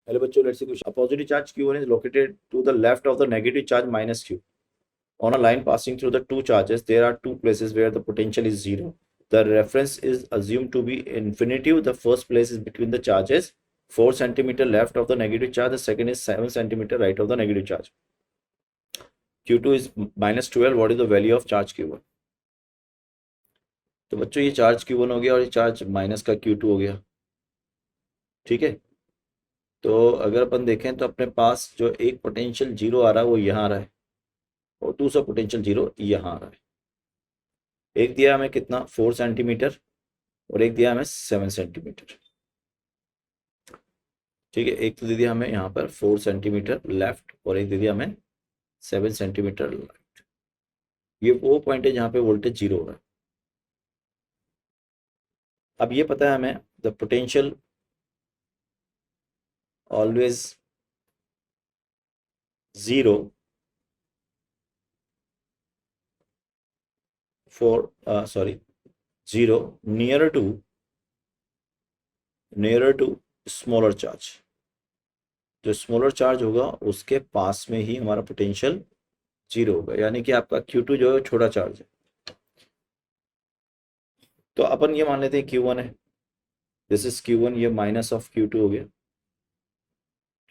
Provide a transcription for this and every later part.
Hello बच्चों, let's see question. A positive charge Q1 is located to the left of the negative charge minus Q. On a line passing through the two charges, there are two places where the potential is zero. The reference is assumed to be infinitive. The first place is between the charges, 4 centimeter left of the negative charge. The second is 7 centimeter right of the negative charge. Q2 is minus 12. What is the value of charge Q1? तो बच्चों ये charge Q1 हो गया और ये charge minus का Q2 हो गया. ठीक है, तो अगर अपन देखें तो अपने पास जो एक पोटेंशियल जीरो आ रहा है वो यहाँ आ रहा है और दूसरा पोटेंशियल जीरो यहाँ आ रहा है. एक दिया हमें कितना 4 सेंटीमीटर और एक दिया हमें 7 सेंटीमीटर. ठीक है, एक तो दे दिया हमें यहाँ पर 4 सेंटीमीटर लेफ्ट और एक दे दिया हमें 7 सेंटीमीटर राइट. ये वो पॉइंट है जहाँ पे वोल्टेज जीरो हो रहा है. अब ये पता है हमें the potential always zero for zero near to smaller charge. जो स्मॉलर चार्ज होगा उसके पास में ही हमारा पोटेंशियल जीरो होगा, यानी कि आपका Q2 जो है छोटा चार्ज है. तो अपन ये मान लेते हैं Q1 है, दिस इज Q1, ये माइनस ऑफ Q2 हो गया.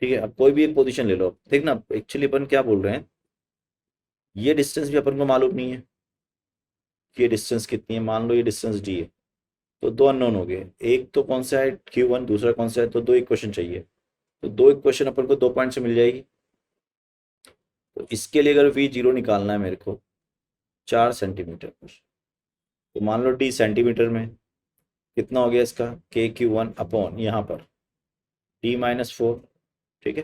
ठीक है, अब कोई भी एक पोजीशन ले लो. देखना एक्चुअली अपन क्या बोल रहे हैं, ये डिस्टेंस भी अपन को मालूम नहीं है कि ये डिस्टेंस कितनी है. मान लो ये डिस्टेंस D है, तो दो अननोन हो गए. एक तो कौन सा है Q1, दूसरा कौन सा है, तो दो इक्वेशन चाहिए. तो दो इक्वेशन अपन को 2 पॉइंट से मिल जाएगी. तो इसके लिए अगर V0 निकालना है मेरे को 4 सेंटीमीटर पर, तो मान लो D सेंटीमीटर में कितना हो गया इसका KQ1 अपॉन यहाँ पर D माइनस 4. ठीक है,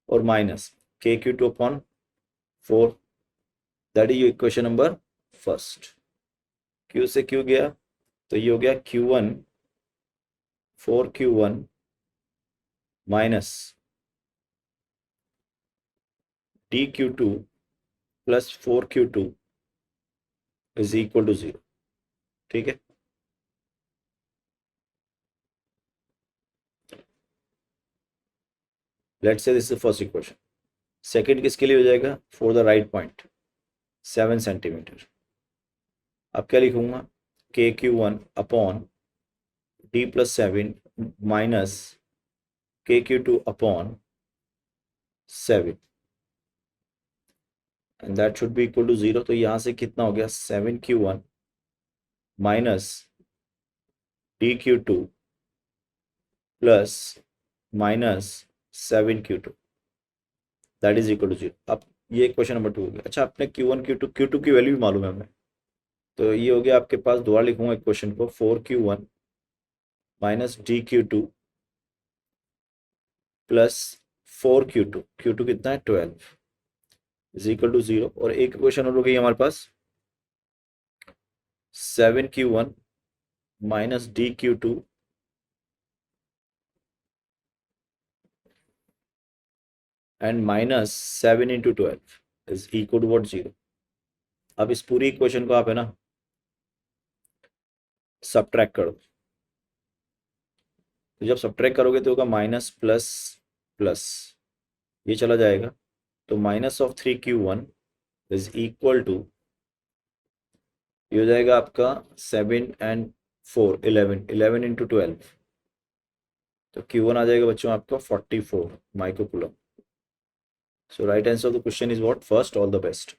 और minus KQ2 upon 4. That is equation number first. Q से Q गया तो ये हो गया Q1 4Q1 minus DQ2 plus 4Q2 is equal to 0. ठीक है, let's say this is first equation. Second किसके लिए हो जाएगा, for the right point 7 centimetre. अब क्या लिखूंगा KQ1 upon D plus 7 minus KQ2 upon 7 and that should be equal to 0. तो यहां से कितना हो गया 7Q1 minus DQ2 plus minus 7Q2 that is equal to 0. अब ये क्वेश्चन नंबर 2 हो गया. अच्छा, अपने Q1 Q2 की वैल्यू भी मालूम है हमें, तो ये हो गया आपके पास. दोबारा लिखूंगा इक्वेशन को 4Q1 minus DQ2 plus 4Q2. Q2 कितना है 12 इज इक्वल टू 0. और एक इक्वेशन और हो गई हमारे पास 7Q1 minus DQ2 and minus 7 into 12 is equal to what 0. अब इस पूरी इक्वेशन को आप है ना सब्ट्रैक्ट कर दो. तो जब सब्ट्रैक्ट करोगे तो होगा माइनस प्लस प्लस, ये चला जाएगा. तो minus of 3Q1 is equal to, ये हो जाएगा आपका 7 एंड 4 11 इंटू 12. तो Q1 आ जाएगा बच्चों आपका 44 micro coulomb. So right answer of the question is what first. All the best.